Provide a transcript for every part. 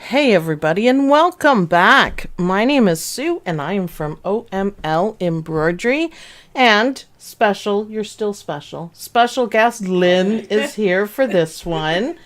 Hey everybody and welcome back. My name is Sue and I am from OML Embroidery and you're still special guest Lynn is here for this one.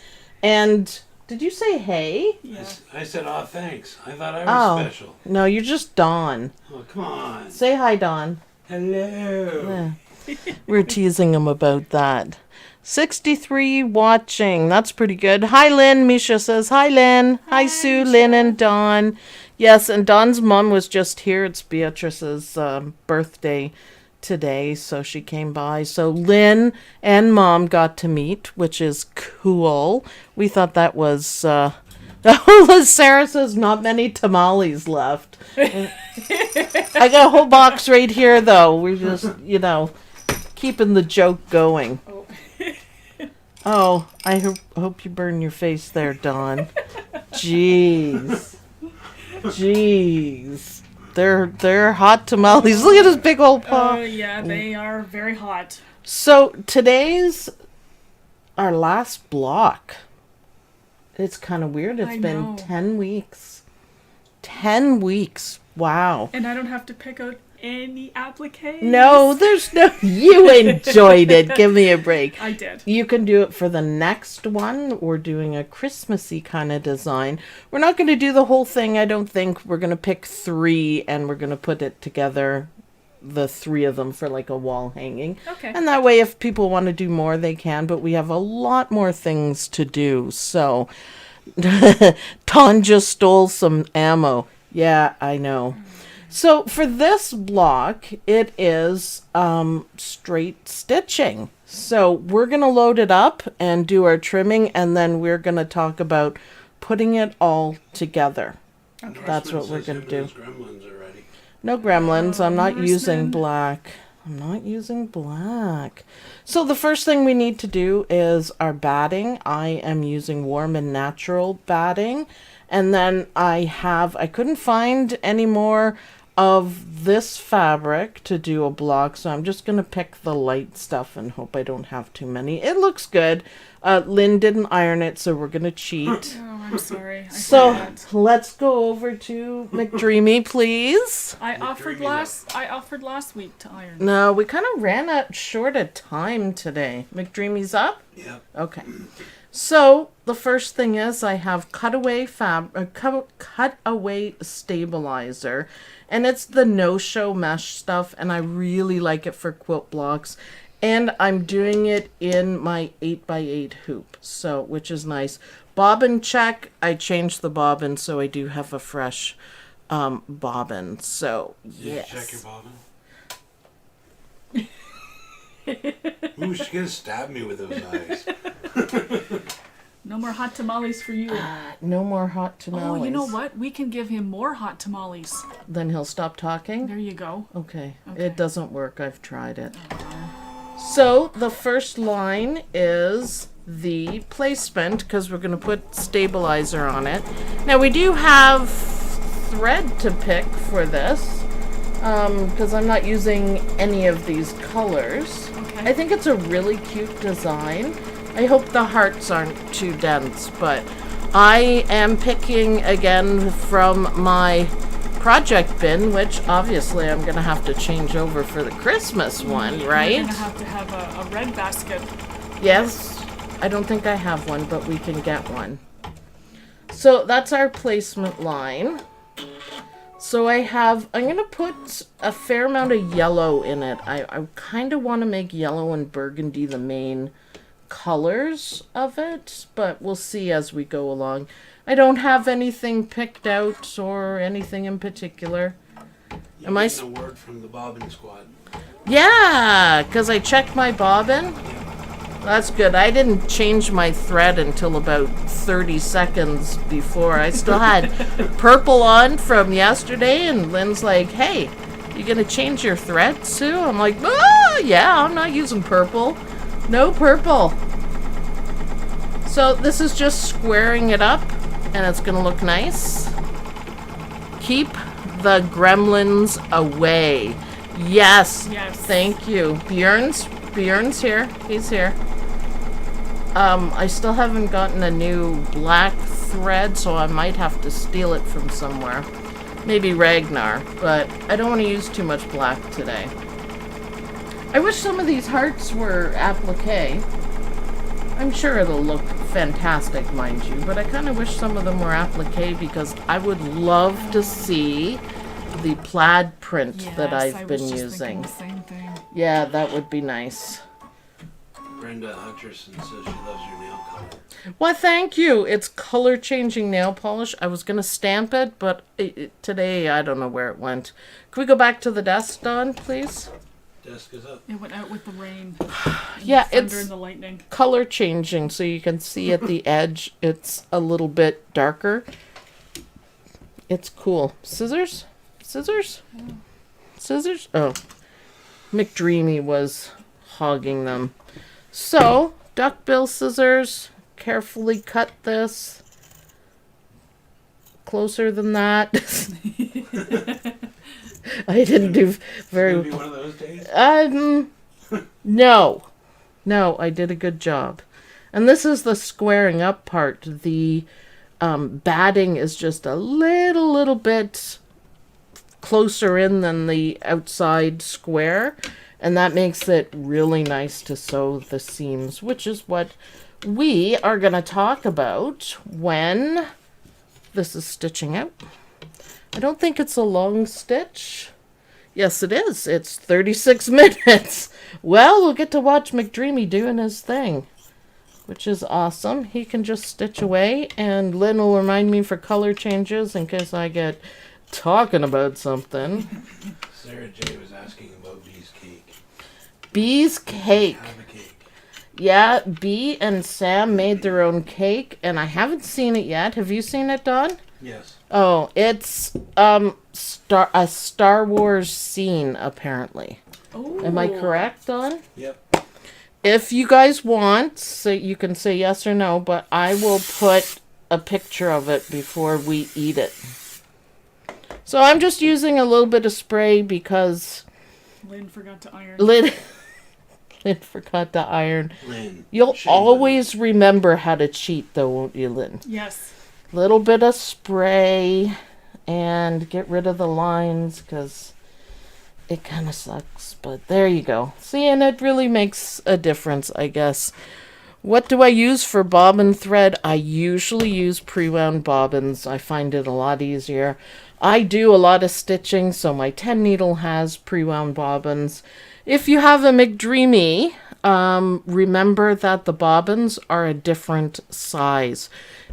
And did you say hey? Yes. I said, oh, thanks. I thought I was special. No, you're just Dawn. Oh, come on. Say hi, Dawn. Hello. Yeah. We're teasing him about that. 63 watching. That's pretty good. Hi, Lynn. Misha says, hi, Lynn. Hi, Sue, Misha. Lynn, and Dawn. Yes, and Dawn's mom was just here. It's Beatrice's birthday today, so she came by. So Lynn and Mom got to meet, which is cool. We thought that was... Sarah says, not many tamales left. I got a whole box right here, though. We're just, keeping the joke going. Oh, I hope you burn your face there, Dawn. Jeez. They're hot tamales. Look at his big old paw. Yeah, they are very hot. So today's our last block. It's kind of weird. It's been 10 weeks. 10 weeks. Wow. And I don't have to pick out any appliques. No, there's no... You enjoyed it. Give me a break. I did. You can do it for the next one. We're doing a Christmassy kind of design. We're not going to do the whole thing, I don't think. We're going to pick 3 and we're going to put it together, the 3 of them, for like a wall hanging. Okay. And that way, if people want to do more, they can. But we have a lot more things to do. So, Ton just stole some ammo. Yeah, I know. So for this block, it is straight stitching. So we're going to load it up and do our trimming, and then we're going to talk about putting it all together. Okay. That's what we're going to do. Gremlins already. No gremlins. I'm not using black. So the first thing we need to do is our batting. I am using warm and natural batting. And then I couldn't find any more of this fabric to do a block, so I'm just going to pick the light stuff and hope I don't have too many. It looks good. Lynn didn't iron it, so we're going to cheat. Oh, I'm sorry. So let's go over to McDreamy, please. I offered last week to iron. No, we kind of ran out short of time today. McDreamy's up? Yeah. Okay. So the first thing is I have cutaway stabilizer, and it's the no-show mesh stuff, and I really like it for quilt blocks. And I'm doing it in my 8x8 hoop, so which is nice. Bobbin check. I changed the bobbin, so I do have a fresh bobbin. So yes. Check your bobbin. Ooh, she's gonna stab me with those eyes. No more hot tamales for you. No more hot tamales. Oh, you know what? We can give him more hot tamales. Then he'll stop talking? There you go. Okay. It doesn't work. I've tried it. So the first line is the placement, because we're going to put stabilizer on it. Now we do have thread to pick for this, because I'm not using any of these colors. Okay. I think it's a really cute design. I hope the hearts aren't too dense, but I am picking again from my project bin, which obviously I'm going to have to change over for the Christmas one, right? You're going to have a red basket. Yes. I don't think I have one, but we can get one. So that's our placement line. So I'm going to put a fair amount of yellow in it. I kind of want to make yellow and burgundy the main colors of it, but we'll see as we go along. I don't have anything picked out or anything in particular. Am I getting a word from the bobbin squad? Yeah, because I checked my bobbin. That's good. I didn't change my thread until about 30 seconds before. I still had purple on from yesterday, and Lynn's like, hey, you gonna change your thread, Sue? I'm like, yeah, I'm not using purple. No purple. So this is just squaring it up, and it's going to look nice. Keep the gremlins away. Yes. Yes. Thank you. Bjorn's here. He's here. I still haven't gotten a new black thread, so I might have to steal it from somewhere. Maybe Ragnar, but I don't want to use too much black today. I wish some of these hearts were applique. I'm sure it'll look fantastic, mind you, but I kind of wish some of them were applique because I would love to see the plaid print that I've been using. The same thing. Yeah, that would be nice. Brenda Hutcherson says she loves your nail color. Well, thank you. It's color changing nail polish. I was going to stamp it, but today I don't know where it went. Can we go back to the desk, Dawn, please? Desk is up. It went out with the rain. Yeah, The thunder it's and the lightning. color changing, so you can see at the edge it's a little bit darker. It's cool. Scissors? Scissors? Scissors? Oh. McDreamy was hogging them. So, duckbill scissors. Carefully cut this. Closer than that. I didn't do very Maybe one of those days. No. No, I did a good job. And this is the squaring up part. The batting is just a little bit closer in than the outside square. And that makes it really nice to sew the seams, which is what we are going to talk about when this is stitching out. I don't think it's a long stitch. Yes, it is. It's 36 minutes. Well, we'll get to watch McDreamy doing his thing, which is awesome. He can just stitch away, and Lynn will remind me for color changes in case I get talking about something. Sarah J was asking about Bee's cake. Bee's cake. Have a cake. Yeah, Bee and Sam made their own cake, and I haven't seen it yet. Have you seen it, Dawn? Yes. Oh, it's a Star Wars scene, apparently. Oh. Am I correct, Dawn? Yep. If you guys want, so you can say yes or no, but I will put a picture of it before we eat it. So I'm just using a little bit of spray because Lynn forgot to iron. Lynn forgot to iron. Lynn. You'll Shame always remember how to cheat, though, won't you, Lynn? Yes. Little bit of spray and get rid of the lines because it kind of sucks, but there you go. See, and it really makes a difference, I guess. What do I use for bobbin thread? I usually use pre-wound bobbins. I find it a lot easier. I do a lot of stitching, so my 10 needle has pre-wound bobbins. If you have a McDreamy, remember that the bobbins are a different size.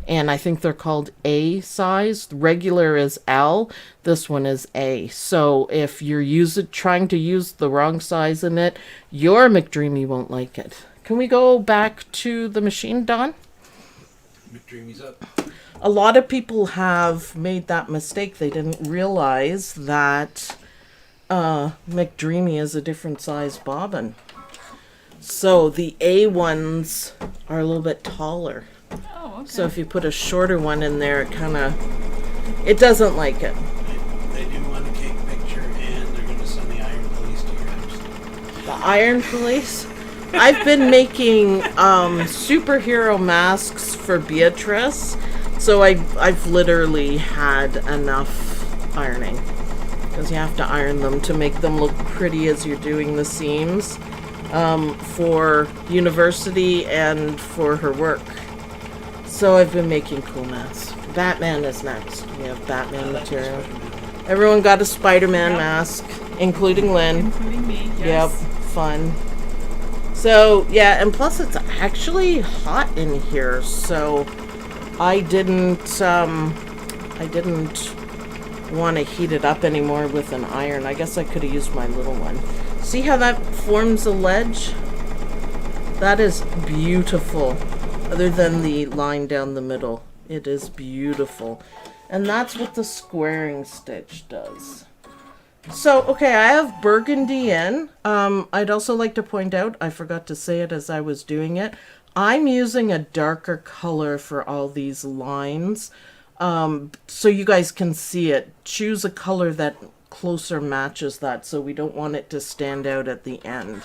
And I think they're called A size. The regular is L. This one is A. So if you're trying to use the wrong size in it, your McDreamy won't like it. Can we go back to the machine, Dawn? McDreamy's up. A lot of people have made that mistake. They didn't realize that McDreamy is a different size bobbin. So the A ones are a little bit taller. Oh, okay. So if you put a shorter one in there, it doesn't like it. They do want a cake picture, and they're going to send the iron police to your house. The Iron Police. I've been making superhero masks for Beatrice, so I've literally had enough ironing because you have to iron them to make them look pretty as you're doing the seams for university and for her work. So I've been making cool masks. Batman is next. We have Batman material. Everyone got a Spider-Man mask, including Lynn. Including me, Yep, yes. fun. So, yeah, and plus it's actually hot in here, so I didn't want to heat it up anymore with an iron. I guess I could have used my little one. See how that forms a ledge? That is beautiful. Other than the line down the middle. It is beautiful. And that's what the squaring stitch does. So, okay, I have burgundy in. I'd also like to point out, I forgot to say it as I was doing it, I'm using a darker color for all these lines. So you guys can see it. Choose a color that closer matches that, so we don't want it to stand out at the end.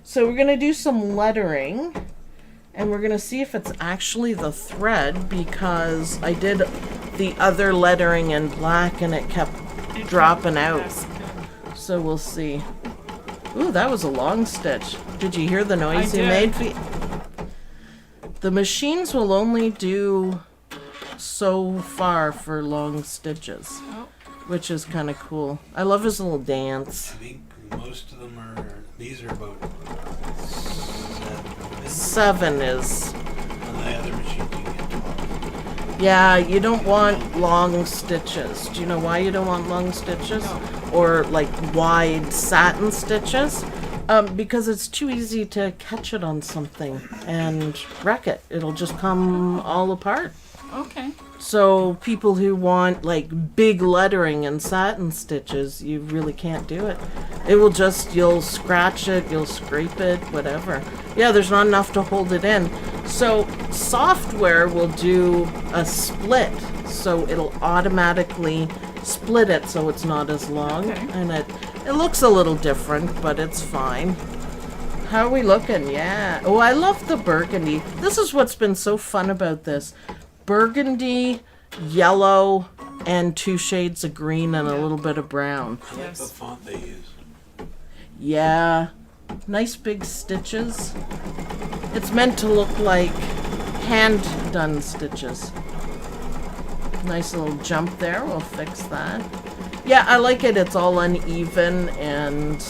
So we're going to do some lettering. And we're going to see if it's actually the thread, because I did the other lettering in black and it kept dropping out. Yes. So we'll see. Ooh, that was a long stitch. Did you hear the noise I he did. made? The machines will only do so far for long stitches, Oh, which is kind of cool. I love his little dance. I think most of them are. These are about 7 is... On the other machine, you get 12. Yeah, you don't want long stitches. Do you know why you don't want long stitches? No. Or like wide satin stitches? Because it's too easy to catch it on something and wreck it. It'll just come all apart. okay. So people who want like big lettering and satin stitches, you really can't do it. It will just, you'll scratch it, you'll scrape it, whatever. Yeah, there's not enough to hold it in. So software will do a split, so it'll automatically split it so it's not as long. Okay. And it looks a little different, but it's fine. How are we looking? Yeah. Oh, I love the burgundy. This is what's been so fun about this. Burgundy, yellow, and 2 shades of green and a little bit of brown. I like the Yes. font they use. Yeah. Nice big stitches. It's meant to look like hand-done stitches. Nice little jump there. We'll fix that. Yeah, I like it. It's all uneven and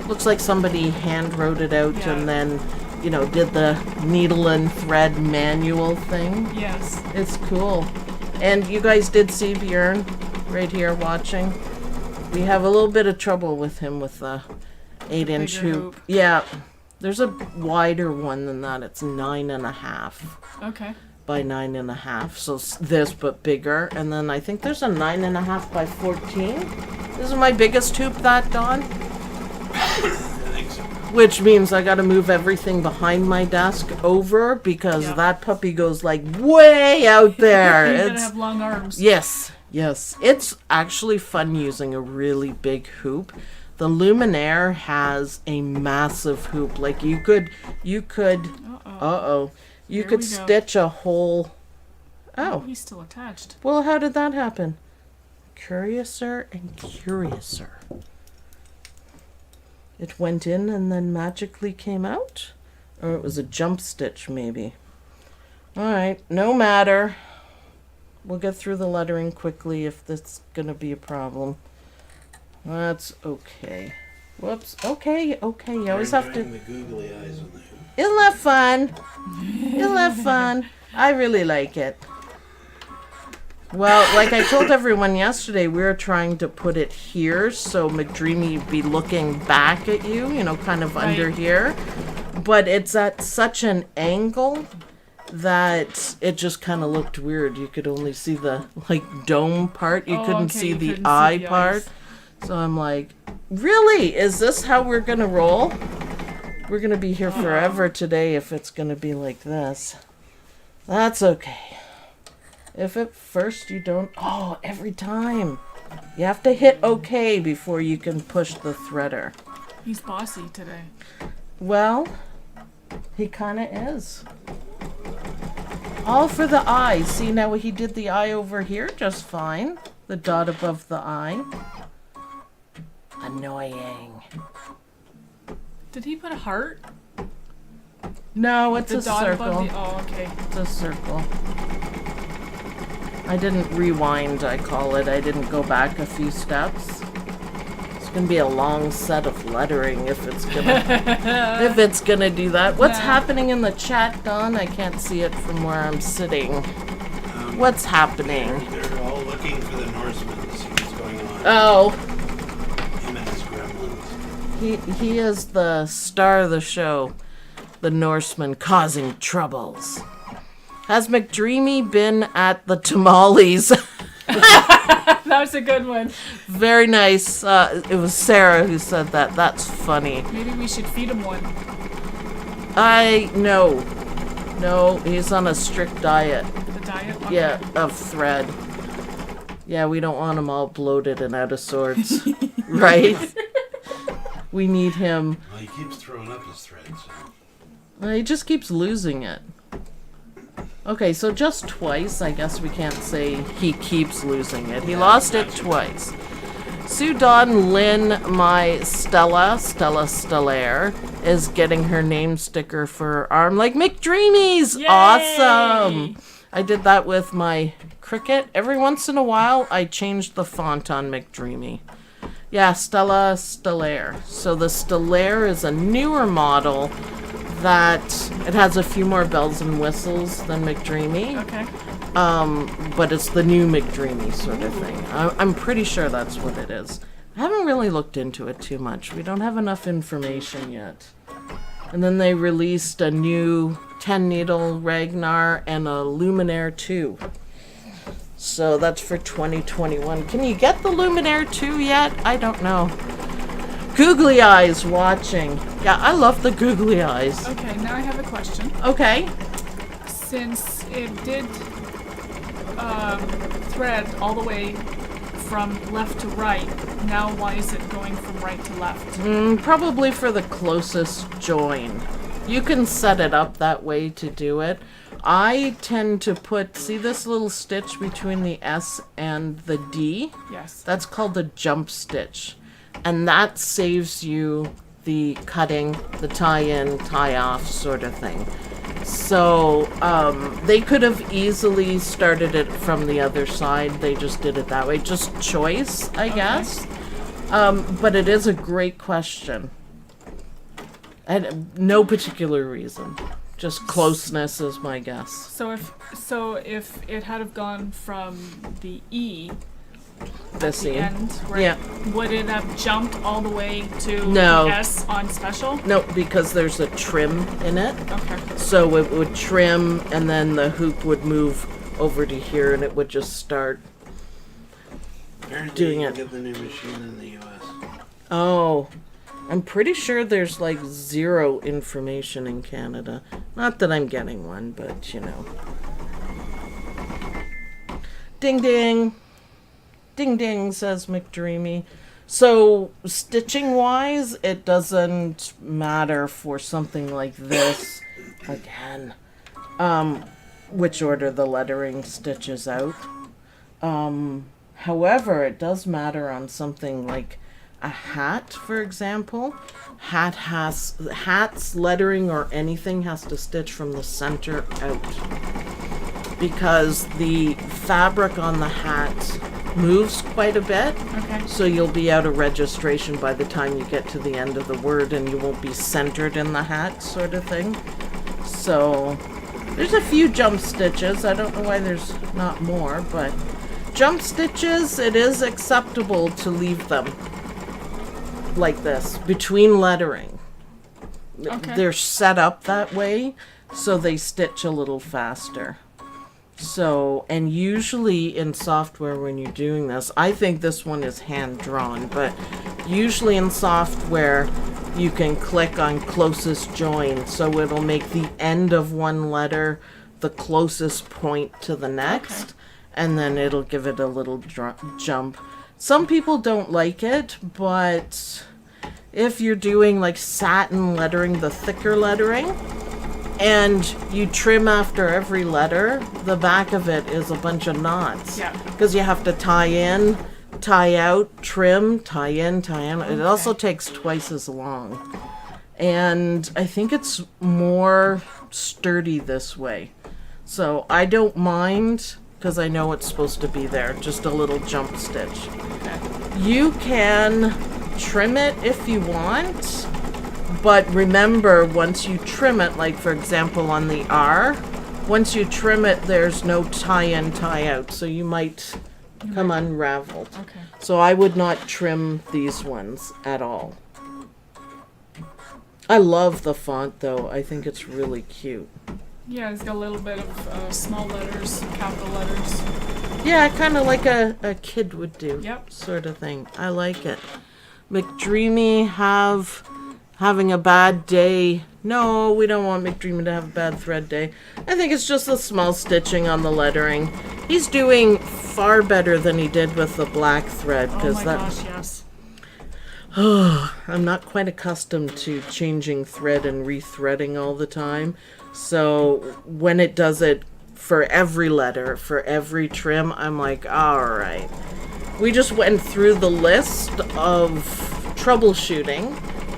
looks like somebody hand wrote it out Yeah. and then, you know, did the needle and thread manual thing. Yes. It's cool. And you guys did see Björn right here watching. We have a little bit of trouble with him with the 8-inch bigger hoop. hoop. Yeah. There's a wider one than that. It's 9.5 Okay. by 9.5. So this, but bigger. And then I think there's a 9.5 by 14. This is my biggest hoop, that, Dawn. I think so. Which means I gotta move everything behind my desk over because Yeah. that puppy goes like way out there. He's gonna It's have long arms. yes, yes. It's actually fun using a really big hoop. The Luminaire has a massive hoop. Like you could you could Uh-oh. you There could we go. stitch a whole Oh, Oh. he's still attached. Well, how did that happen? Curiouser and curiouser. It went in and then magically came out? Or it was a jump stitch, maybe. Alright, no matter. We'll get through the lettering quickly if this is going to be a problem. That's okay. Whoops. Okay. You always have to... Enjoying the googly eyes on the hoop. Isn't that fun? Isn't that fun? I really like it. Well, like I told everyone yesterday, we were trying to put it here so McDreamy would be looking back at you, you know, kind of under Right. here. But it's at such an angle that it just kind of looked weird. You could only see the, like, dome part. You Oh, couldn't okay, see you the couldn't see eye the part. eyes. So I'm like, really? Is this how we're going to roll? We're going to be here forever today if it's going to be like this. That's okay. If at first you don't... Oh, every time. You have to hit OK before you can push the threader. He's bossy today. Well, he kind of is. All for the eye. See, now he did the eye over here just fine. The dot above the eye. Annoying. Did he put a heart? No, it's The a dot circle. above the. Oh, okay. It's a circle. I didn't rewind, I call it. I didn't go back a few steps. It's gonna be a long set of lettering if it's gonna do that. What's Yeah. happening in the chat, Don? I can't see it from where I'm sitting. What's happening? They're all looking for the Norseman to see what's going on. Oh, Him and his gremlins. he is the star of the show. The Norseman causing troubles. Has McDreamy been at the tamales? That was a good one. Very nice. It was Sarah who said that. That's funny. Maybe we should feed him one. No, he's on a strict diet. The diet. Okay. Yeah, of thread. Yeah, we don't want him all bloated and out of sorts. Right? We need him. Well, he keeps throwing up his threads. So. He just keeps losing it. Okay, so just twice. I guess we can't say he keeps losing it. He lost it twice. Sue Dawn Lynn, my Stella Stellaire, is getting her name sticker for her arm like McDreamy's. Yay! Awesome. I did that with my Cricut. Every once in a while, I changed the font on McDreamy. Yeah, Stella Stellaire. So the Stellaire is a newer model that it has a few more bells and whistles than McDreamy. Okay. But it's the new McDreamy sort of thing. I'm pretty sure that's what it is. I haven't really looked into it too much. We don't have enough information yet. And then they released a new 10 needle Ragnar and a Luminaire 2. So that's for 2021. Can you get the Luminaire 2 yet? I don't know. Googly eyes watching. Yeah, I love the googly eyes. Okay, now I have a question. Okay. Since it did thread all the way from left to right, now why is it going from right to left? Probably for the closest join. You can set it up that way to do it. I tend to put, see this little stitch between the S and the D? Yes. That's called the jump stitch. And that saves you the cutting, the tie-in, tie-off sort of thing. So they could have easily started it from the other side. They just did it that way. Just choice, I guess. But it is a great question. And no particular reason. Just closeness is my guess. So if it had have gone from the E This the E. end, right? Yeah. Would it have jumped all the way to No. the S on special? No, because there's a trim in it. Okay. So it would trim and then the hoop would move over to here and it would just start. Apparently Doing you it. can get the new machine in the U.S. Oh, I'm pretty sure there's like zero information in Canada. Not that I'm getting one, but you know. Ding ding. Ding ding, says McDreamy. So, stitching wise, it doesn't matter for something like this. Again. Which order the lettering stitches out. However, it does matter on something like a hat, for example. Hat's lettering or anything has to stitch from the center out. Because the fabric on the hat moves quite a bit. Okay. So you'll be out of registration by the time you get to the end of the word and you won't be centered in the hat sort of thing. So there's a few jump stitches. I don't know why there's not more, but jump stitches, it is acceptable to leave them like this between lettering. Okay. They're set up that way so they stitch a little faster. So, and usually in software when you're doing this, I think this one is hand drawn, but usually in software you can click on closest join, so it'll make the end of one letter the closest point to the next, Okay. and then it'll give it a little jump. Some people don't like it, but if you're doing like satin lettering, the thicker lettering, and you trim after every letter, the back of it is a bunch of knots. Yeah. Because you have to tie in, tie out, trim, tie in, tie in. It also takes twice as long. And I think it's more sturdy this way. So I don't mind, because I know it's supposed to be there. Just a little jump stitch. Okay. You can trim it if you want. But remember, once you trim it, like for example on the R, once you trim it, there's no tie-in, tie-out, so you might come unraveled. Okay. So I would not trim these ones at all. I love the font though. I think it's really cute. Yeah, it's got a little bit of small letters, capital letters. Yeah, kind of like a kid would do. Yep. Sort of thing. I like it. McDreamy having a bad day. No, we don't want McDreamy to have a bad thread day. I think it's just the small stitching on the lettering. He's doing far better than he did with the black thread. Oh my gosh, yes. I'm not quite accustomed to changing thread and rethreading all the time. So when it does it for every letter, for every trim, I'm like, all right. We just went through the list of troubleshooting,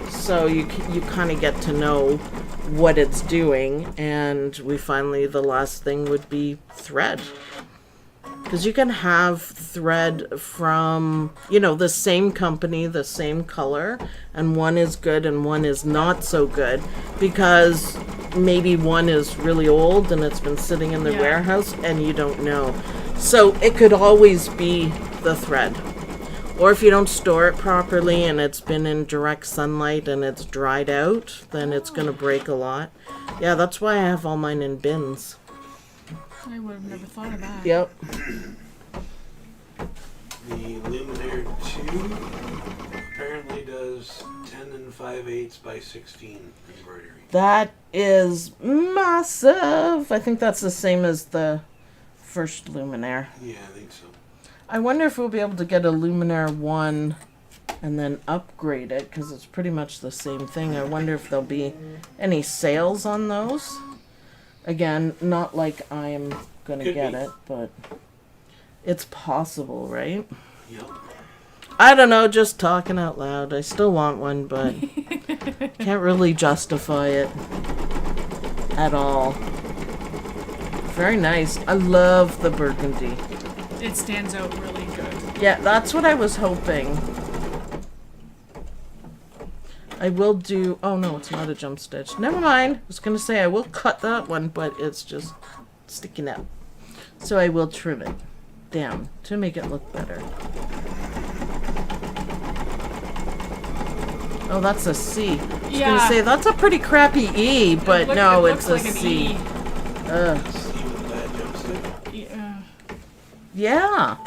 so you kind of get to know what it's doing, and we finally, the last thing would be thread. Because you can have thread from, the same company, the same color, and one is good and one is not so good, because maybe one is really old and it's been sitting in the warehouse and you don't know. So it could always be the thread. Or if you don't store it properly and it's been in direct sunlight and it's dried out, then it's going to break a lot. Yeah, that's why I have all mine in bins. I would have never thought of that. Yep. The Luminaire 2 apparently does 10 5/8 by 16 embroidery. That is massive. I think that's the same as the first Luminaire. Yeah, I think so. I wonder if we'll be able to get a Luminaire 1 and then upgrade it, because it's pretty much the same thing. I wonder if there'll be any sales on those. Again, not like I'm gonna Could get be. it, but it's possible, right? Yep. I don't know, just talking out loud. I still want one, but can't really justify it at all. Very nice. I love the burgundy. It stands out really good. Yeah, that's what I was hoping. I will do... Oh, no, it's not a jump stitch. Never mind. I was going to say I will cut that one, but it's just sticking out. So I will trim it down to make it look better. Oh, that's a C. I was going to say, that's a pretty crappy E, but no, it's a C. E. See with that jump stick? Yeah. Yeah,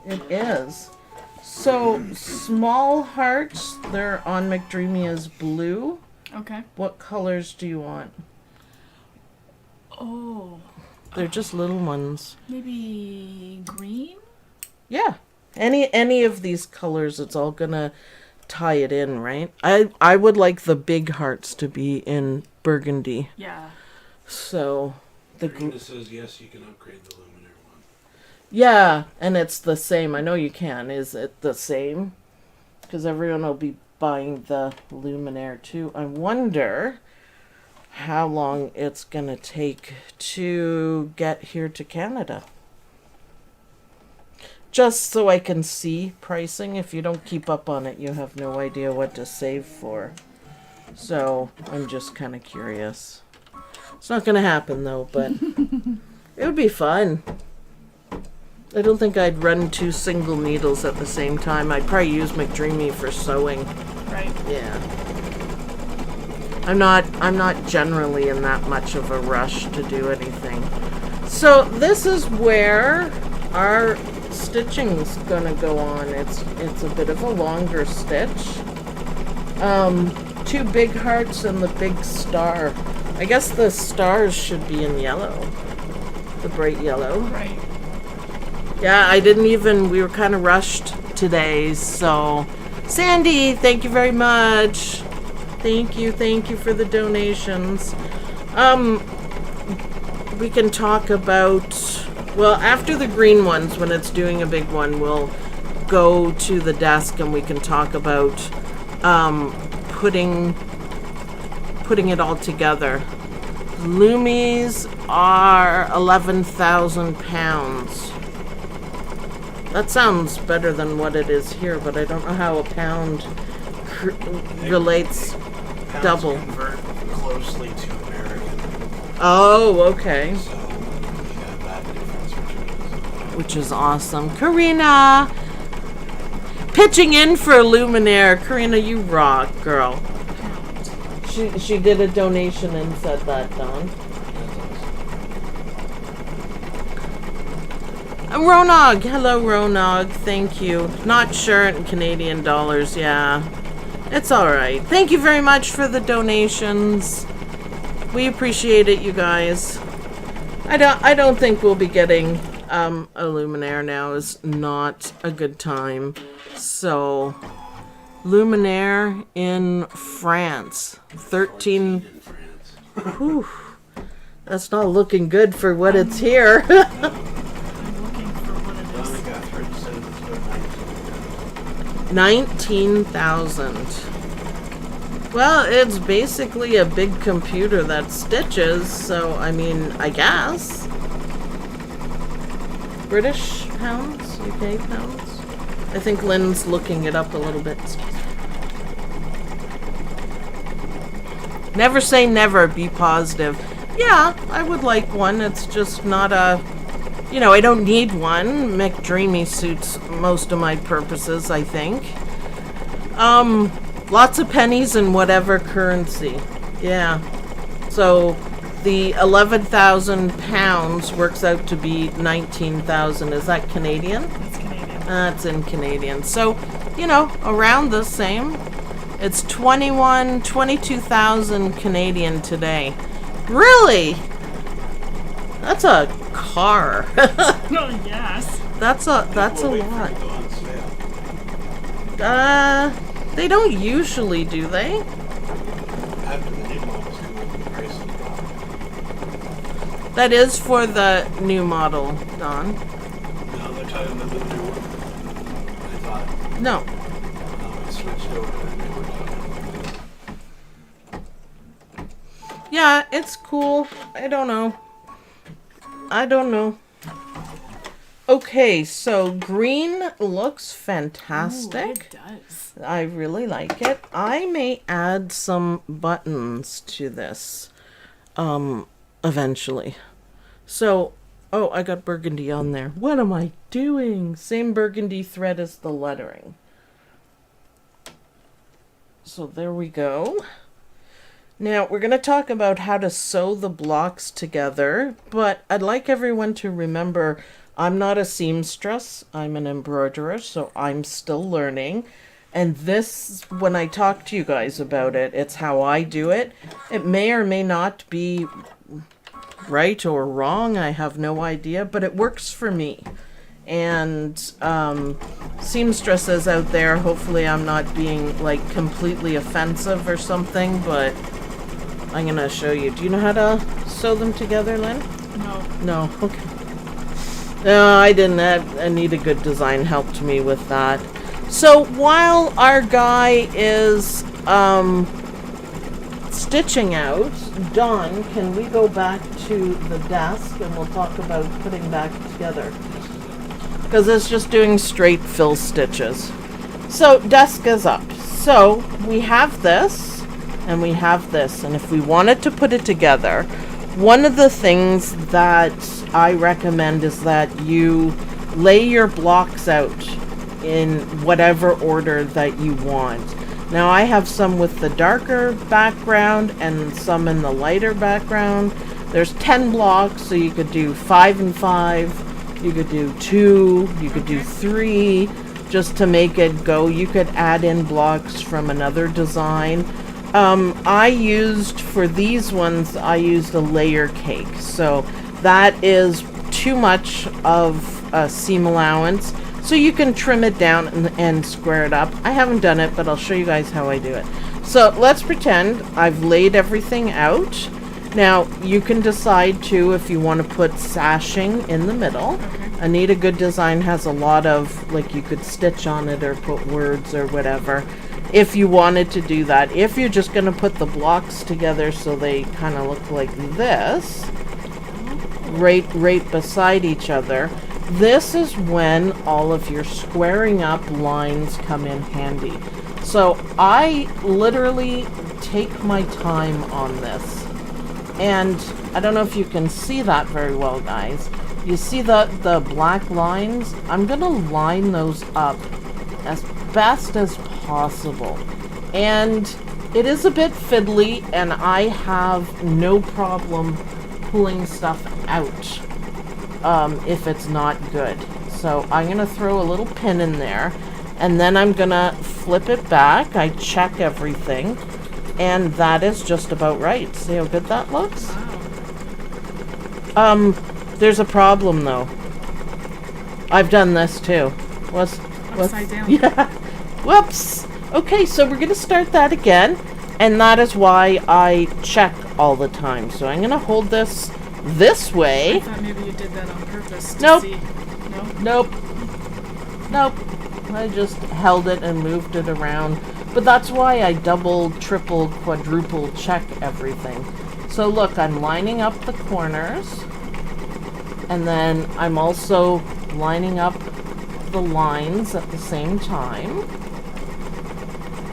it is. So, small hearts, they're on McDreamy blue. Okay. What colors do you want? Oh. They're just little ones. Maybe green? Yeah. Any of these colors, it's all gonna tie it in, right? I would like the big hearts to be in burgundy. Yeah. So, Karina says yes, you can upgrade the Luminaire 1. yeah, and it's the same. I know you can. Is it the same? Because everyone will be buying the Luminaire too. I wonder how long it's going to take to get here to Canada. Just so I can see pricing. If you don't keep up on it, you have no idea what to save for. So, I'm just kind of curious. It's not going to happen though, but it would be fun. I don't think I'd run 2 single needles at the same time. I'd probably use McDreamy for sewing. Right. Yeah. I'm not generally in that much of a rush to do anything. So this is where our stitching's gonna go on. It's a bit of a longer stitch. 2 big hearts and the big star. I guess the stars should be in yellow. The bright yellow. Right. Yeah, we were kind of rushed today, so... Sandy, thank you very much. Thank you for the donations. We can talk about... Well, after the green ones, when it's doing a big one, we'll go to the desk and we can talk about putting it all together. Loomies are 11,000 pounds. That sounds better than what it is here, but I don't know how a pound relates Pounds double. convert closely to American. Oh, okay. So, yeah, that difference Which is awesome. Karina! Pitching in for a Luminaire. Karina, you rock, girl. She did a donation and said that, Don. Ronog! Hello, Ronog. Thank you. Not sure in Canadian dollars, yeah. It's alright. Thank you very much for the donations. We appreciate it, you guys. I don't think we'll be getting a Luminaire now. Is not a good time. So, Luminaire in France. 13. In France. Whew, that's not looking good for what it's here. I'm looking for what it Donna is. Guthridge said it's about 19,000. 19,000. Well, it's basically a big computer that stitches, so I mean, I guess. British pounds? UK pounds? I think Lynn's looking it up a little bit. Never say never, be positive. Yeah, I would like one. It's just not a... You know, I don't need one. McDreamy suits most of my purposes, I think. Lots of pennies in whatever currency. Yeah. So the 11,000 pounds works out to be 19,000. Is that Canadian? It's Canadian. That's in Canadian. So, you know, around the same. It's 22,000 Canadian today. Really? That's a car. Oh, yes. That's a We'll wait for lot. it to go on sale. They don't usually, do they? After the new models come out, the price will drop. That is for the new model, Don. No, they're talking about the new one. I thought. No. No, it switched over to the newer one. Yeah, it's cool. I don't know. Okay, so green looks Ooh, fantastic. it does. I really like it. I may add some buttons to this eventually. So, oh, I got burgundy on there. What am I doing? Same burgundy thread as the lettering. So there we go. Now, we're going to talk about how to sew the blocks together, but I'd like everyone to remember I'm not a seamstress, I'm an embroiderer, so I'm still learning. And this, when I talk to you guys about it, it's how I do it. It may or may not be right or wrong, I have no idea, but it works for me. And seamstresses out there, hopefully I'm not being like completely offensive or something, but I'm gonna show you. Do you know how to sew them together, Lynn? No. No, okay. No, I didn't. Anita Goodesign helped me with that. So while our guy is stitching out, Dawn, can we go back to the desk and we'll talk about putting back together? Because it's just doing straight fill stitches. So desk is up. So we have this and we have this. And if we wanted to put it together, one of the things that I recommend is that you lay your blocks out in whatever order that you want. Now I have some with the darker background and some in the lighter background. There's 10 blocks, so you could do 5 and 5, you could do 2, you could do 3, just to make it go. You could add in blocks from another design. I used, for these ones, I used a layer cake. So that is too much of a seam allowance. So you can trim it down and square it up. I haven't done it, but I'll show you guys how I do it. So let's pretend I've laid everything out. Now you can decide too if you want to put sashing in the middle. Anita Goodesign has a lot of, like, you could stitch on it or put words or whatever. If you wanted to do that. If you're just going to put the blocks together so they kind of look like this, right beside each other, this is when all of your squaring up lines come in handy. So I literally take my time on this. And I don't know if you can see that very well, guys. You see the black lines? I'm going to line those up as best as possible. And it is a bit fiddly, and I have no problem pulling stuff out if it's not good. So I'm gonna throw a little pin in there, and then I'm gonna flip it back. I check everything, and that is just about right. See how good that looks? There's a problem though. I've done this too. Upside down. Yeah. Whoops. Okay, so we're going to start that again, and that is why I check all the time. So I'm going to hold this way. I thought maybe you did that on purpose to Nope. see. No? Nope. I just held it and moved it around. But that's why I double, triple, quadruple check everything. So look, I'm lining up the corners. And then I'm also lining up the lines at the same time.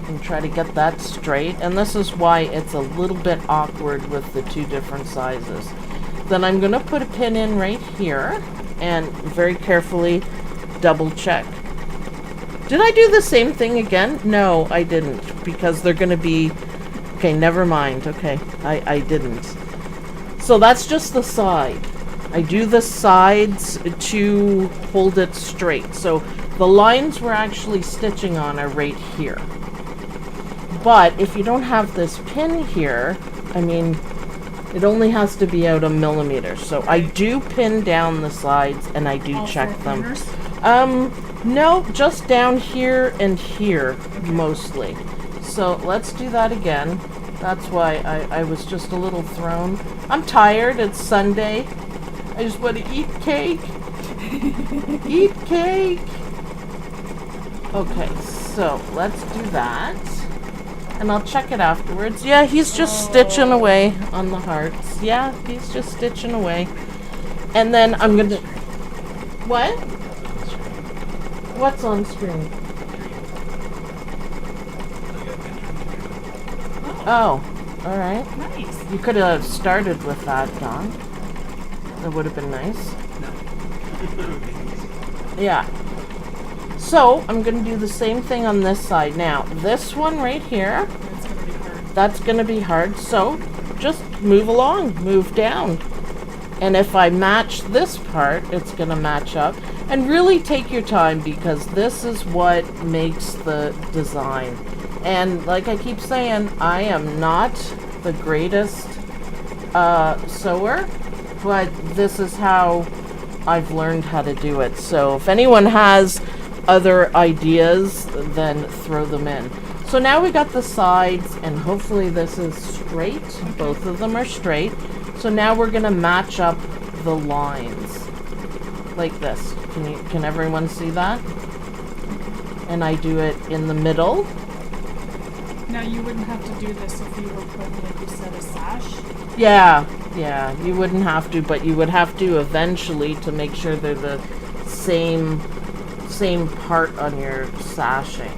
And try to get that straight. And this is why it's a little bit awkward with the two different sizes. Then I'm going to put a pin in right here. And very carefully double check. Did I do the same thing again? No, I didn't. Because they're going to be... Okay, never mind. Okay, I didn't. So that's just the side. I do the sides to hold it straight. So the lines we're actually stitching on are right here. But if you don't have this pin here, I mean, it only has to be out a millimeter. So I do pin down the sides and I do All check four them. corners? No, just down here and here, mostly. So let's do that again. That's why I was just a little thrown. I'm tired, it's Sunday. I just want to eat cake. Eat cake. Okay, so let's do that. And I'll check it afterwards. Yeah, he's just stitching away on the hearts. Yeah, he's just stitching away. And then I'm going to... What? What's on screen? Oh, alright. Nice. You could have started with that, Don. That would have been nice. Yeah. So, I'm going to do the same thing on this side. Now, this one right here, That's gonna be hard. that's going to be hard. So, just move along, move down. And if I match this part, it's going to match up. And really take your time because this is what makes the design. And like I keep saying, I am not the greatest sewer, but this is how I've learned how to do it. So if anyone has other ideas, then throw them in. So now we got the sides, and hopefully this is straight. Both of them are straight. So now we're gonna match up the lines like this. Can everyone see that? And I do it in the middle. Now you wouldn't have to do this if you were putting, like you said, a sash. Yeah, you wouldn't have to, but you would have to eventually to make sure they're the same part on your sashing.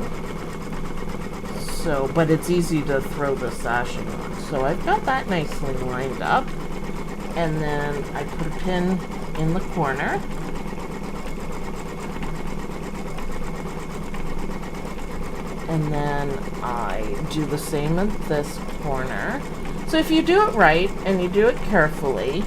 So, but it's easy to throw the sashing on. So I've got that nicely lined up. And then I put a pin in the corner. And then I do the same at this corner. So if you do it right and you do it carefully,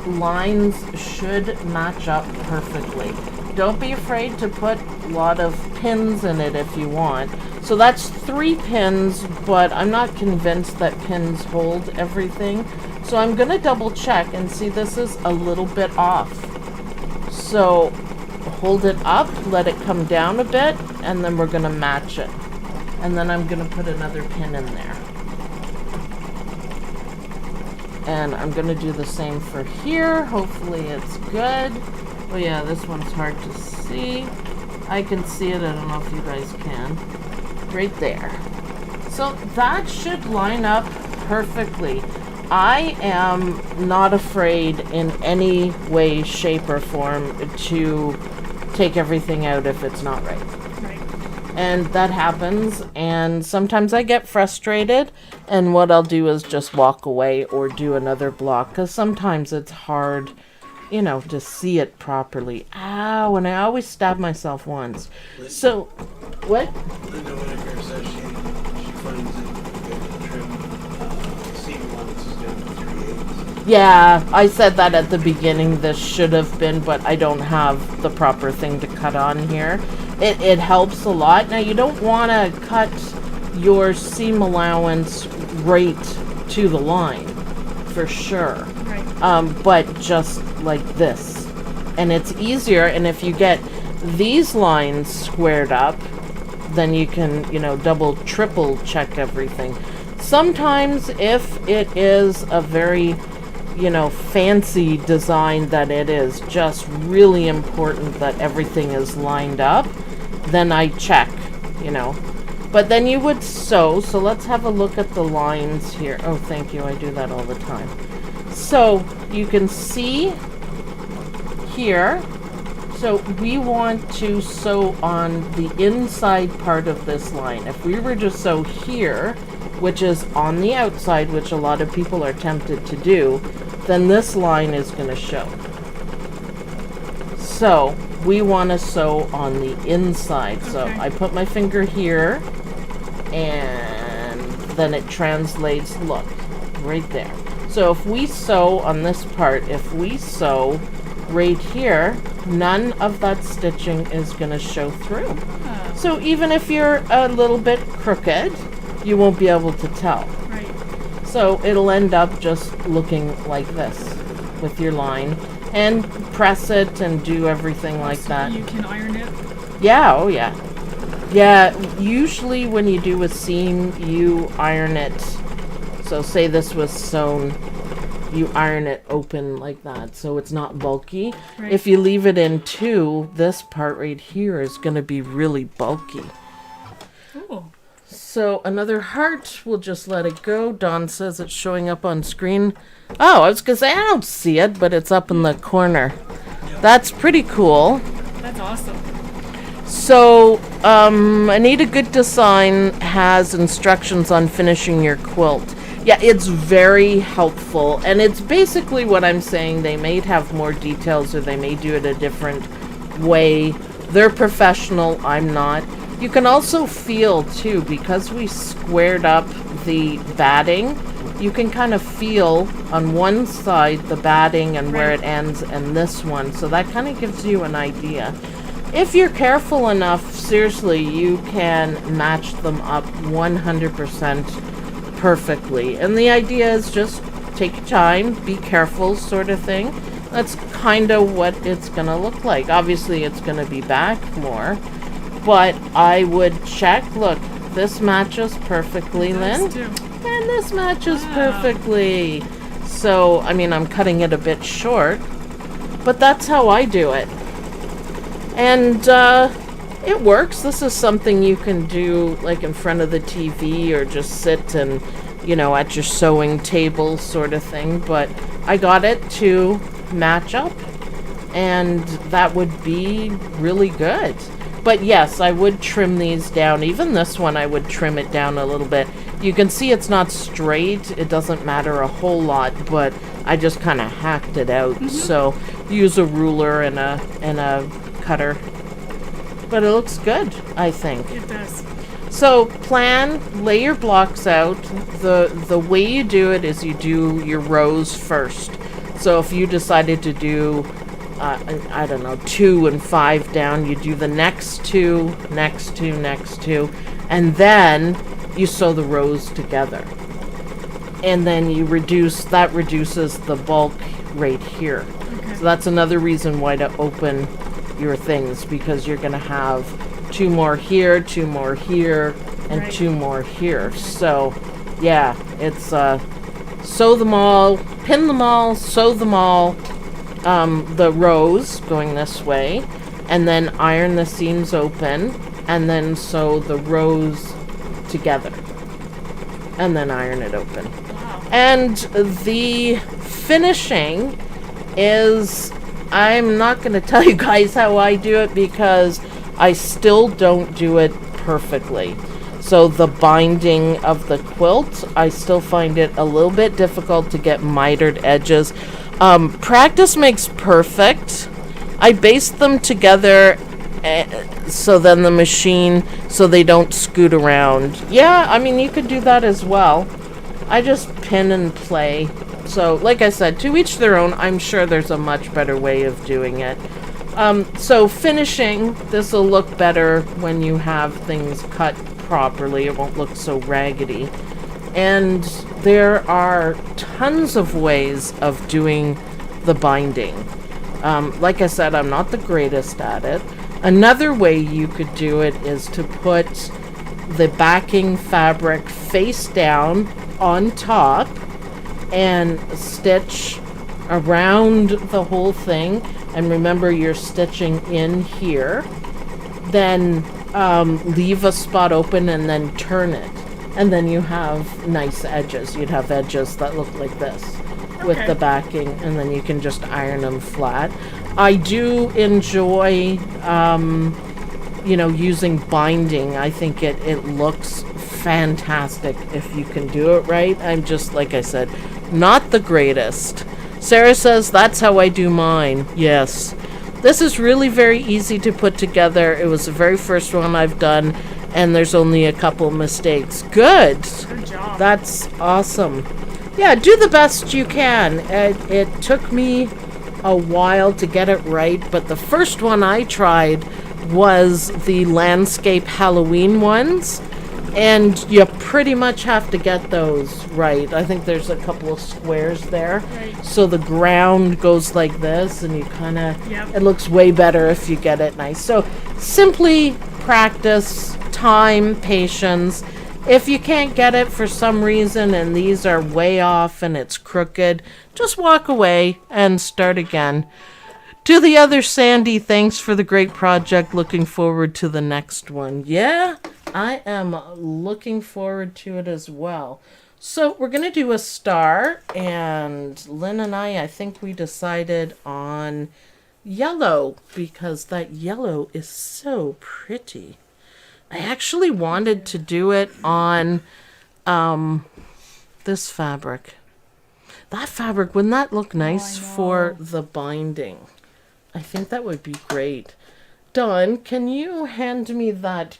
lines should match up perfectly. Don't be afraid to put a lot of pins in it if you want. So that's 3 pins, but I'm not convinced that pins hold everything. So I'm going to double check and see this is a little bit off. So hold it up, let it come down a bit, and then we're going to match it. And then I'm going to put another pin in there. And I'm going to do the same for here. Hopefully it's good. Oh yeah, this one's hard to see. I can see it. I don't know if you guys can. Right there. So that should line up perfectly. I am not afraid in any way, shape, or form to take everything out if it's not right. And that happens, and sometimes I get frustrated, and what I'll do is just walk away or do another block, because sometimes it's hard, you know, to see it properly. Ow, and I always stab myself once. So, what? Linda Whitaker says she finds it good to trim seam lengths down to 3/8. Yeah, I said that at the beginning. This should have been, but I don't have the proper thing to cut on here. It helps a lot. Now, you don't want to cut your seam allowance right to the line, for sure. Right. But just like this. And it's easier, and if you get these lines squared up, then you can, you know, double, triple check everything. Sometimes if it is a very, you know, fancy design that it is just really important that everything is lined up, then I check, you know. But then you would sew. So let's have a look at the lines here. Oh, thank you. I do that all the time. So you can see here. So we want to sew on the inside part of this line. If we were to sew here, which is on the outside, which a lot of people are tempted to do, then this line is going to show. So we want to sew on the inside. Okay. So I put my finger here, and then it translates, look, right there. So if we sew on this part, if we sew right here, none of that stitching is going to show through. Oh. So even if you're a little bit crooked, you won't be able to tell. Right. So it'll end up just looking like this with your line. And press it and do everything like that. You can iron it? Yeah, oh yeah. Yeah, usually when you do a seam, you iron it. So say this was sewn, you iron it open like that, so it's not bulky. Right. If you leave it in two, this part right here is going to be really bulky. Ooh. So another heart, we'll just let it go. Dawn says it's showing up on screen. Oh, I was going to say, I don't see it, but it's up in the corner. That's pretty cool. That's awesome. So, Anita Goodesign has instructions on finishing your quilt. Yeah, it's very helpful, and it's basically what I'm saying. They may have more details, or they may do it a different way. They're professional, I'm not. You can also feel, too, because we squared up the batting, you can kind of feel on one side the batting and where it ends, and this one. So that kind of gives you an idea. If you're careful enough, seriously, you can match them up 100% perfectly. And the idea is just take your time, be careful sort of thing. That's kind of what it's going to look like. Obviously, it's going to be back more. But I would check. Look, this matches perfectly, Lynn. And this matches perfectly. So, I mean, I'm cutting it a bit short. But that's how I do it. And it works. This is something you can do like in front of the TV or just sit and, you know, at your sewing table sort of thing. But I got it to match up, and that would be really good. But yes, I would trim these down. Even this one, I would trim it down a little bit. You can see it's not straight. It doesn't matter a whole lot, but I just kind of hacked it out. Mm-hmm. So use a ruler and a cutter. But it looks good, I think. It does. So plan, lay your blocks out. The way you do it is you do your rows first. So if you decided to do I don't know, 2 and 5 down, you do the next two, and then you sew the rows together. And then you reduces the bulk right here. Okay. So that's another reason why to open your things, because you're going to have 2 more here, 2 more here, and 2 more here. So, yeah, it's sew them all, pin them all, sew them all, the rows going this way, and then iron the seams open, and then sew the rows together, and then iron it open. Wow. And the finishing is, I'm not going to tell you guys how I do it, because I still don't do it perfectly. So the binding of the quilt, I still find it a little bit difficult to get mitered edges. Practice makes perfect. I baste them together so then the machine, so they don't scoot around. Yeah, I mean, you could do that as well. I just pin and play. So, like I said, to each their own. I'm sure there's a much better way of doing it. So finishing, this will look better when you have things cut properly. It won't look so raggedy. And there are tons of ways of doing the binding. Like I said, I'm not the greatest at it, Another way you could do it is to put the backing fabric face down on top and stitch around the whole thing. And remember, you're stitching in here. Then leave a spot open and then turn it. And then you have nice edges. You'd have edges that look like this with the backing, and then you can just iron them flat. I do enjoy, using binding. I think it looks fantastic if you can do it right. I'm just, like I said, not the greatest. Sarah says, that's how I do mine. Yes. This is really very easy to put together. It was the very first one I've done, and there's only a couple mistakes. Good. Good job. That's awesome. Yeah, do the best you can. It took me a while to get it right, but the first one I tried was the landscape Halloween ones, and you pretty much have to get those right. I think there's a couple of squares there. Right. So the ground goes like this, and you kind of, Yep. it looks way better if you get it nice. So simply practice, time, patience. If you can't get it for some reason and these are way off and it's crooked, just walk away and start again. To the other Sandy, thanks for the great project. Looking forward to the next one. Yeah, I am looking forward to it as well. So we're going to do a star, and Lynn and I think we decided on yellow because that yellow is so pretty. I actually wanted to do it on this fabric. That fabric, wouldn't that look nice for the binding? I think that would be great. Dawn, can you hand me that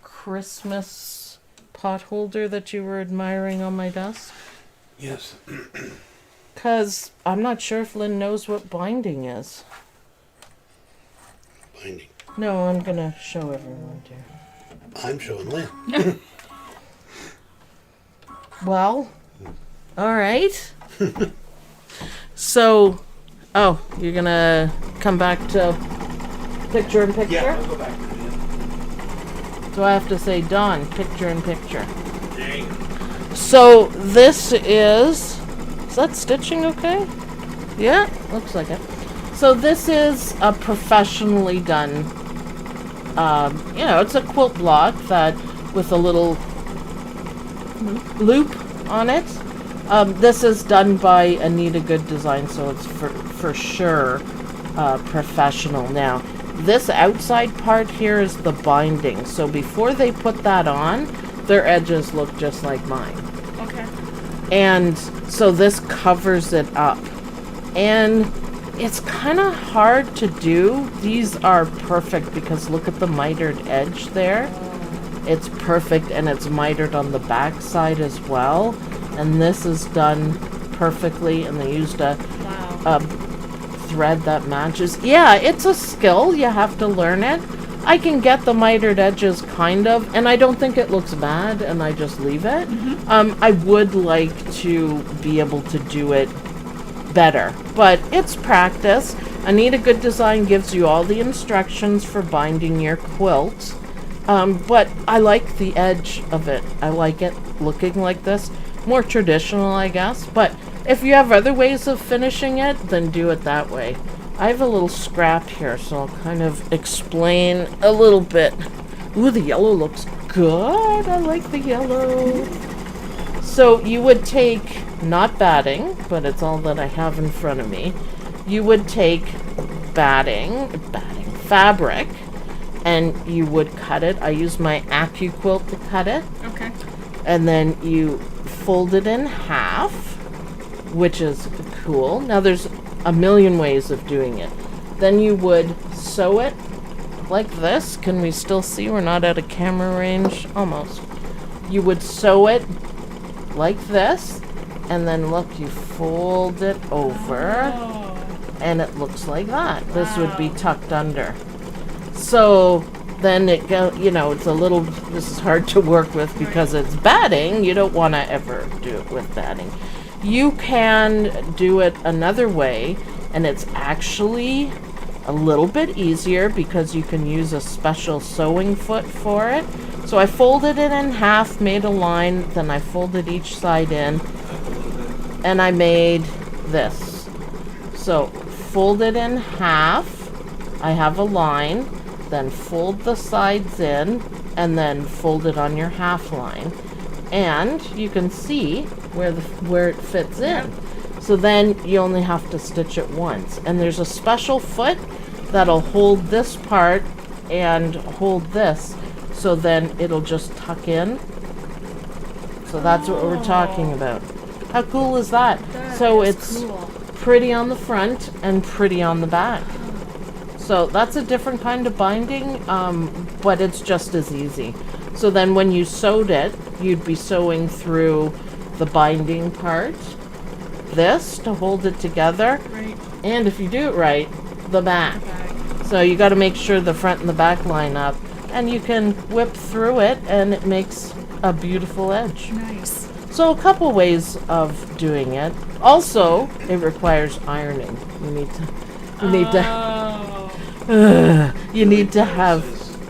Christmas pot holder that you were admiring on my desk? Yes. Because I'm not sure if Lynn knows what binding is. Binding. No, I'm going to show everyone, dear. I'm showing Lynn. Well, all right. So, you're going to come back to picture in picture? Yeah, I'll go back to it. So I have to say, Dawn, picture in picture. There you go. So this is that stitching okay? Yeah, looks like it. So this is a professionally done, it's a quilt block that with a little loop on it. This is done by Anita Goodesign, so it's for sure professional. Now, this outside part here is the binding. So before they put that on, their edges look just like mine. Okay. And so this covers it up. And it's kind of hard to do. These are perfect because look at the mitered edge there. It's perfect, and it's mitered on the back side as well. And this is done perfectly, and they used a thread that matches. Yeah, it's a skill. You have to learn it. I can get the mitered edges kind of, and I don't think it looks bad, and I just leave it. I would like to be able to do it better, but it's practice. Anita Goodesign gives you all the instructions for binding your quilt, but I like the edge of it. I like it looking like this. More traditional, I guess, but if you have other ways of finishing it, then do it that way. I have a little scrap here, so I'll kind of explain a little bit. Ooh, the yellow looks good. I like the yellow. So you would take, not batting, but it's all that I have in front of me. You would take fabric, and you would cut it. I use my Applique quilt to cut it. Okay. And then you fold it in half, which is cool. Now there's a million ways of doing it. Then you would sew it like this. Can we still see? We're not out of camera range. Almost. You would sew it like this, and then look, you fold it over, and it looks like that. This would be tucked under. So then it go, it's a little, this is hard to work with because it's batting. You don't want to ever do it with batting. You can do it another way, and it's actually a little bit easier because you can use a special sewing foot for it. So I folded it in half, made a line, then I folded each side in, and I made this. So fold it in half, I have a line, then fold the sides in, and then fold it on your half line. And you can see where it fits in. So then you only have to stitch it once. And there's a special foot that'll hold this part and hold this. So then it'll just tuck in. So that's what we're talking about. How cool is that? So it's cool. Pretty on the front and pretty on the back. So that's a different kind of binding, but it's just as easy. So then when you sewed it, you'd be sewing through the binding part, this to hold it together, Right. and if you do it right, the back. So you got to make sure the front and the back line up, and you can whip through it and it makes a beautiful edge. Nice. So a couple ways of doing it. Also, it requires ironing. You need to Oh. you need to have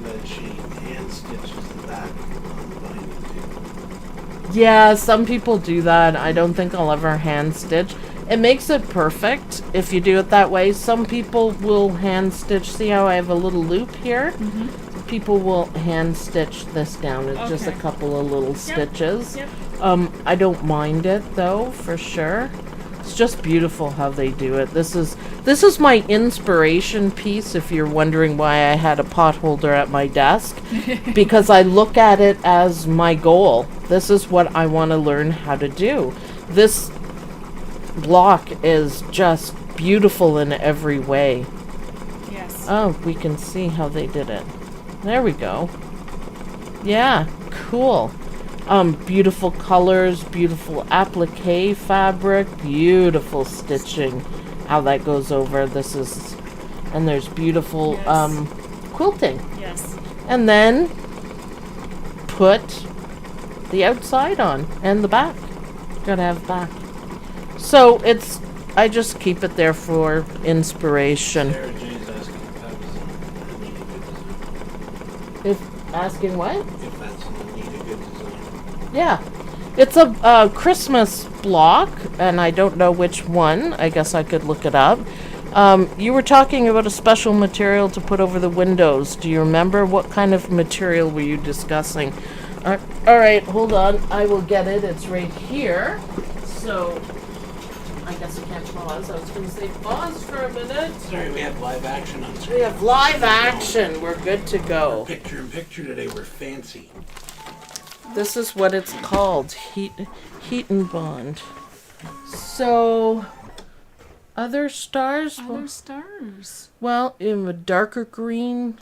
That she hand stitches the back on the binding too. Yeah, some people do that. I don't think I'll ever hand stitch. It makes it perfect if you do it that way. Some people will hand stitch. See how I have a little loop here? People will hand stitch this down. It's just a Okay. couple of little stitches. Yep. I don't mind it though, for sure. It's just beautiful how they do it. This is my inspiration piece, if you're wondering why I had a pot holder at my desk. Because I look at it as my goal. This is what I want to learn how to do. This block is just beautiful in every way. Yes. Oh, we can see how they did it. There we go. Yeah, cool. Beautiful colors, beautiful applique fabric, beautiful stitching. How that goes over. And there's beautiful Yes. quilting. Yes. And then put the outside on and the back. Gotta have back. So I just keep it there for inspiration. Sarah J's asking if that was an Anita Goodesign. If asking what? If that's an Anita Goodesign. Yeah. It's a Christmas block, and I don't know which one. I guess I could look it up. You were talking about a special material to put over the windows. Do you remember? What kind of material were you discussing? All right, hold on. I will get it. It's right here. So, I guess I can't pause. I was going to say pause for a minute. Sorry, we have live action on screen. We have live action. We're good to go. Picture in picture today. We're fancy. This is what it's called, heat and bond. So, other stars? Other stars. Well, in a darker green,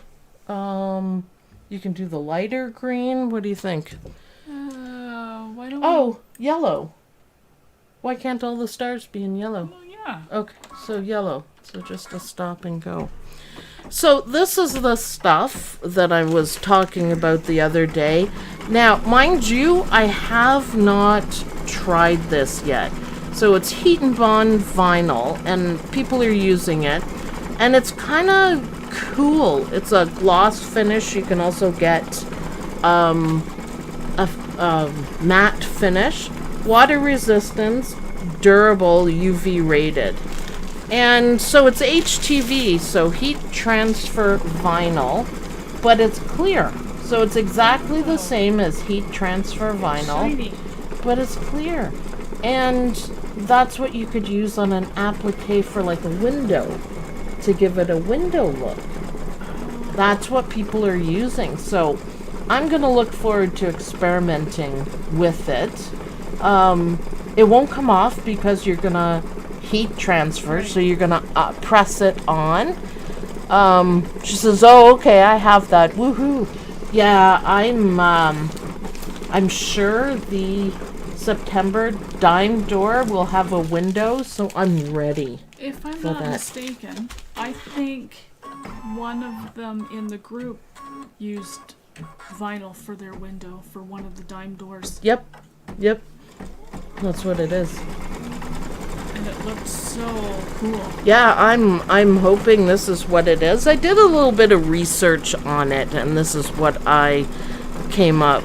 you can do the lighter green. What do you think? Why don't Oh, yellow. Why can't all the stars be in yellow? we? Oh, yeah. Okay, so yellow. So just a stop and go. So this is the stuff that I was talking about the other day. Now, mind you, I have not tried this yet. So it's heat and bond vinyl, and people are using it. And it's kind of cool. It's a gloss finish. You can also get a matte finish. Water resistance, durable, UV rated. And so it's HTV, so heat transfer vinyl, but it's clear. So it's exactly the same as heat transfer vinyl, Shiny. but it's clear. And that's what you could use on an applique for like a window, to give it a window look. That's what people are using. So I'm going to look forward to experimenting with it. It won't come off because you're going to heat transfer, so you're going to press it on. She says, oh, okay, I have that. Woohoo. Yeah, I'm sure the September dime door will have a window, so I'm ready. If I'm For not that. mistaken, I think one of them in the group used vinyl for their window for one of the dime doors. Yep. That's what it is. And and it looked so cool. Yeah, I'm hoping this is what it is. I did a little bit of research on it, and this is what I came up.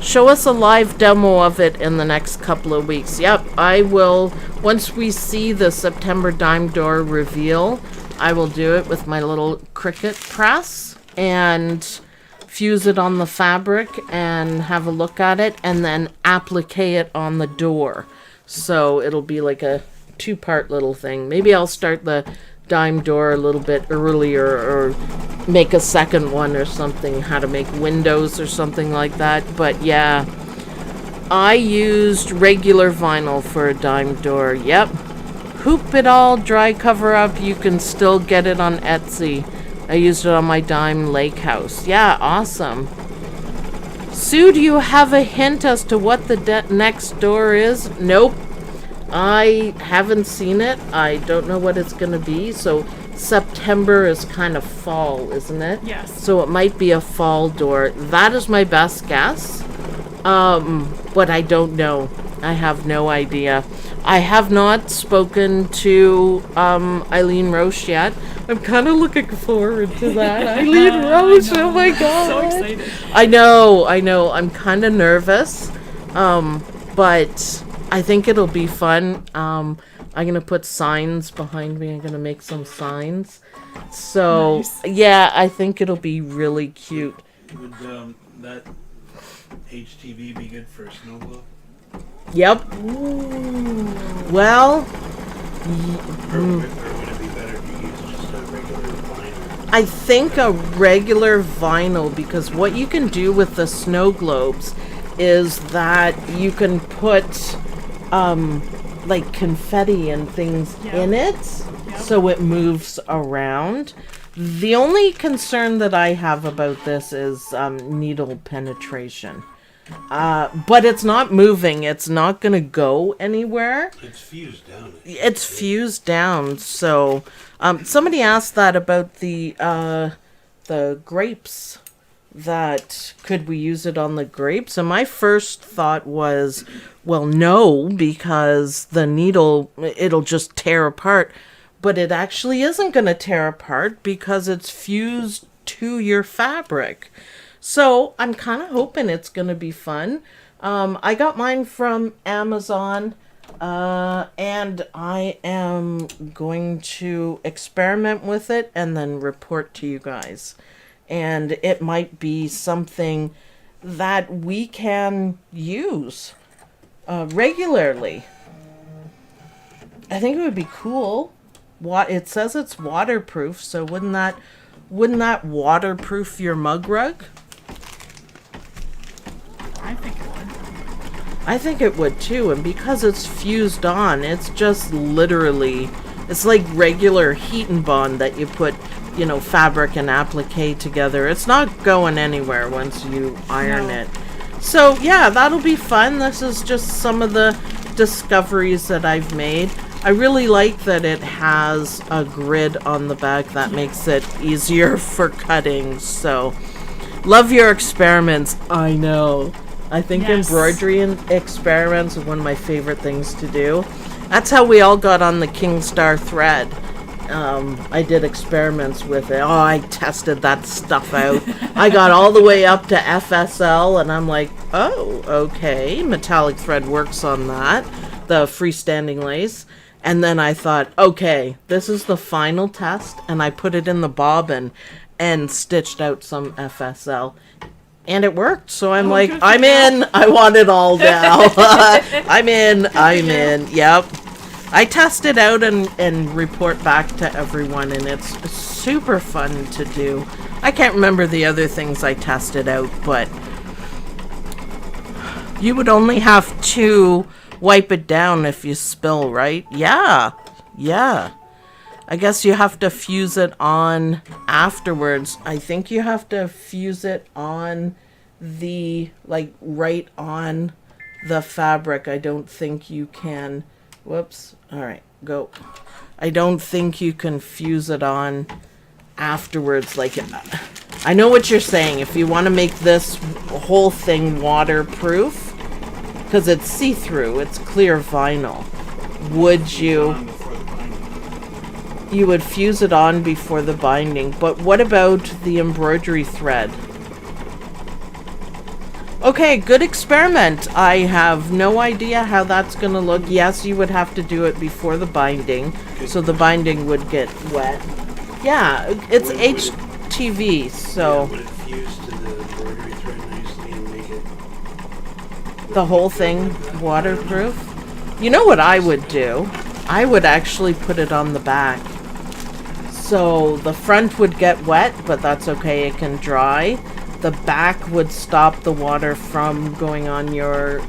Show us a live demo of it in the next couple of weeks. Yep, I will. Once we see the September dime door reveal, I will do it with my little Cricut press and fuse it on the fabric and have a look at it, and then applique it on the door. So it'll be like a two-part little thing. Maybe I'll start the dime door a little bit earlier, or make a second one or something, how to make windows or something like that. But yeah, I used regular vinyl for a dime door. Yep. Hoop it all, dry cover up. You can still get it on Etsy. I used it on my dime lake house. Yeah, awesome. Sue, do you have a hint as to what the next door is? Nope. I haven't seen it. I don't know what it's going to be. So September is kind of fall, isn't it? Yes. So it might be a fall door. That is my best guess. But I don't know. I have no idea. I have not spoken to Eileen Roche yet. I'm kind of looking forward to that. Eileen Roche, oh my god. So excited. I know. I'm kind of nervous. But I think it'll be fun. I'm going to put signs behind me. I'm going to make some signs. So, Nice. yeah, I think it'll be really cute. Would that HTV be good for a snow globe? Yep. Well, Or would it be better if you use just a regular vinyl? I think a regular vinyl, because what you can do with the snow globes is that you can put like confetti and things Yep. in it, Yep. so it moves around. The only concern that I have about this is needle penetration. But it's not moving. It's not going to go anywhere. It's fused down. It's fused down. So somebody asked that about the grapes. That could we use it on the grapes? And my first thought was, well, no, because the needle, it'll just tear apart. But it actually isn't going to tear apart because it's fused to your fabric. So I'm kind of hoping it's going to be fun. I got mine from Amazon, and I am going to experiment with it and then report to you guys. And it might be something that we can use regularly. I think it would be cool. It says it's waterproof, so wouldn't that waterproof your mug rug? I think it would. I think it would too, and because it's fused on, it's just literally, it's like regular heat and bond that you put, fabric and applique together. It's not going anywhere once you iron it. So yeah, that'll be fun. This is just some of the discoveries that I've made. I really like that it has a grid on the back that makes it easier for cutting. So love your experiments. I know. I think Yes. embroidery and experiments are one of my favorite things to do. That's how we all got on the King Star thread. I did experiments with it. Oh, I tested that stuff out. I got all the way up to FSL, and I'm like, oh, okay, metallic thread works on that, the freestanding lace. And then I thought, okay, this is the final test, and I put it in the bobbin and stitched out some FSL. And it worked, so I'm like, good for I'm you. in. I want it all now. I'm in. Yep. I test it out and report back to everyone, and it's super fun to do. I can't remember the other things I tested out, but you would only have to wipe it down if you spill, right? Yeah. I guess you have to fuse it on afterwards. I think you have to fuse it on right on the fabric. I don't think you can. Whoops. All right, go. I don't think you can fuse it on afterwards. I know what you're saying. If you want to make this whole thing waterproof, because it's see-through, it's clear vinyl. would you? On before the binding. You would fuse it on before the binding. But what about the embroidery thread? Okay, good experiment. I have no idea how that's going to look. Yes, you would have to do it before the binding, so the binding would get wet. Yeah, it's HTV, so Would it fuse to the embroidery thread nicely and make it... the whole thing waterproof. You know what I would do? I would actually put it on the back. So the front would get wet, but that's okay, it can dry. The back would stop the water from going on your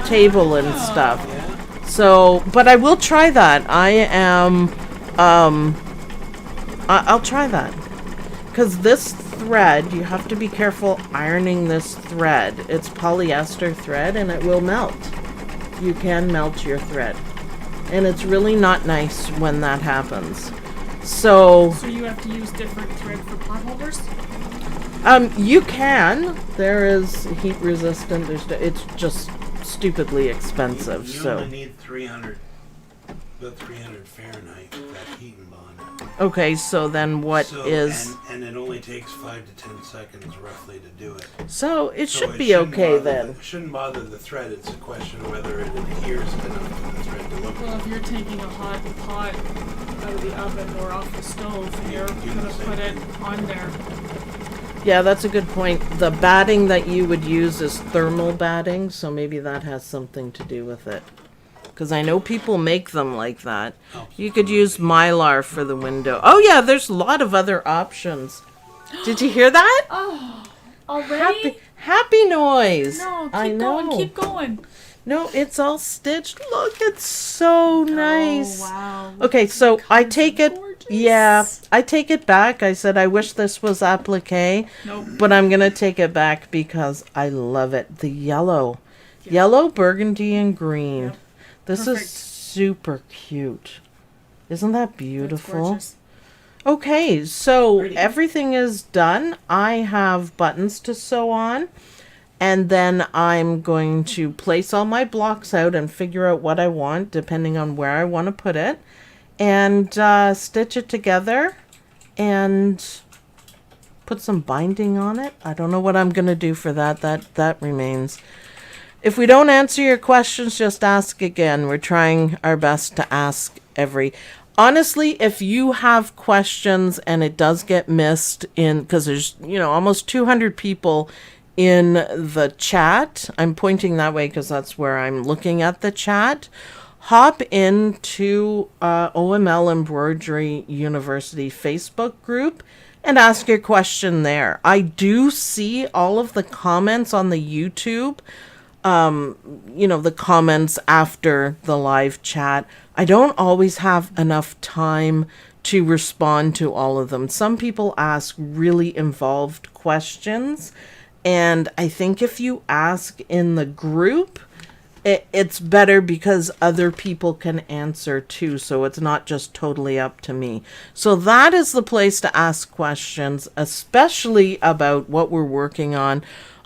table and stuff. So, but I will try that. I'll try that. Because this thread, you have to be careful ironing this thread. It's polyester thread and it will melt. You can melt your thread. And it's really not nice when that happens. So you have to use different thread for pot holders? You can. There is heat resistant. It's just stupidly expensive. You So only need about 300 Fahrenheit for that heat and bond. okay, so then what is? And it only takes 5 to 10 seconds roughly to do it. So it So should it be shouldn't okay bother then. It shouldn't bother the thread. It's a question of whether it adheres enough to the thread to look. Well, if you're taking a hot pot out of the oven or off the stove, and you're do gonna the same put it on there. Yeah, that's a good point. The batting that you would use is thermal batting, so maybe that has something to do with it. Because I know people make them like that. You could use Mylar for the window. Oh yeah, there's a lot of other options. Did you hear that? Oh, already? Happy noise. No, keep I know. going, keep going. No, it's all stitched. Look, it's so nice. Oh, wow. Okay, so I take it. gorgeous. Yeah, I take it back. I said I wish this was applique, Nope. but I'm gonna take it back because I love it. The yellow, burgundy, and green. Yep. This Perfect. is super cute. Isn't that That's beautiful? gorgeous. Okay, so Pretty. everything is done. I have buttons to sew on. And then I'm going to place all my blocks out and figure out what I want, depending on where I want to put it. And stitch it together and put some binding on it. I don't know what I'm going to do for that. That remains. If we don't answer your questions, just ask again. We're trying our best to ask every... Honestly, if you have questions and it does get missed in... Because there's, almost 200 people in the chat. I'm pointing that way because that's where I'm looking at the chat. Hop into OML Embroidery University Facebook group and ask your question there. I do see all of the comments on the YouTube, the comments after the live chat. I don't always have enough time to respond to all of them. Some people ask really involved questions. And I think if you ask in the group, it's better because other people can answer too. So it's not just totally up to me. So that is the place to ask questions, especially about what we're working on.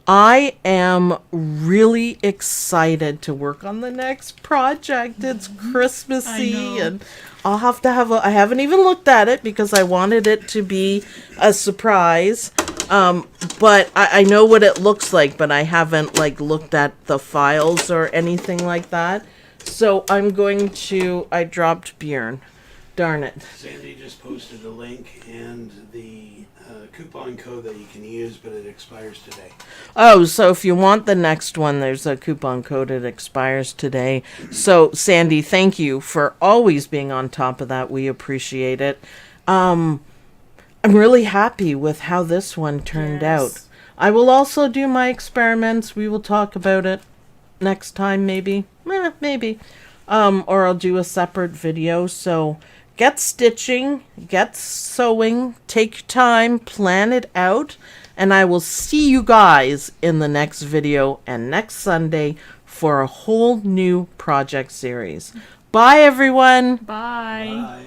I am really excited to work on the next project. It's Christmassy and I'll have to I haven't even looked at it because I wanted it to be a surprise. But I know what it looks like, but I haven't looked at the files or anything like that. So I'm going to, I dropped Bjorn. Darn it. Sandy just posted a link and the coupon code that you can use, but it expires today. Oh, so if you want the next one, there's a coupon code. It expires today. So Sandy, thank you for always being on top of that. We appreciate it. I'm really happy with how this one turned out. I will also do my experiments. We will talk about it next time, maybe. Maybe. Or I'll do a separate video. So get stitching, get sewing, take your time, plan it out, and I will see you guys in the next video and next Sunday for a whole new project series. Bye, everyone. Bye. Bye.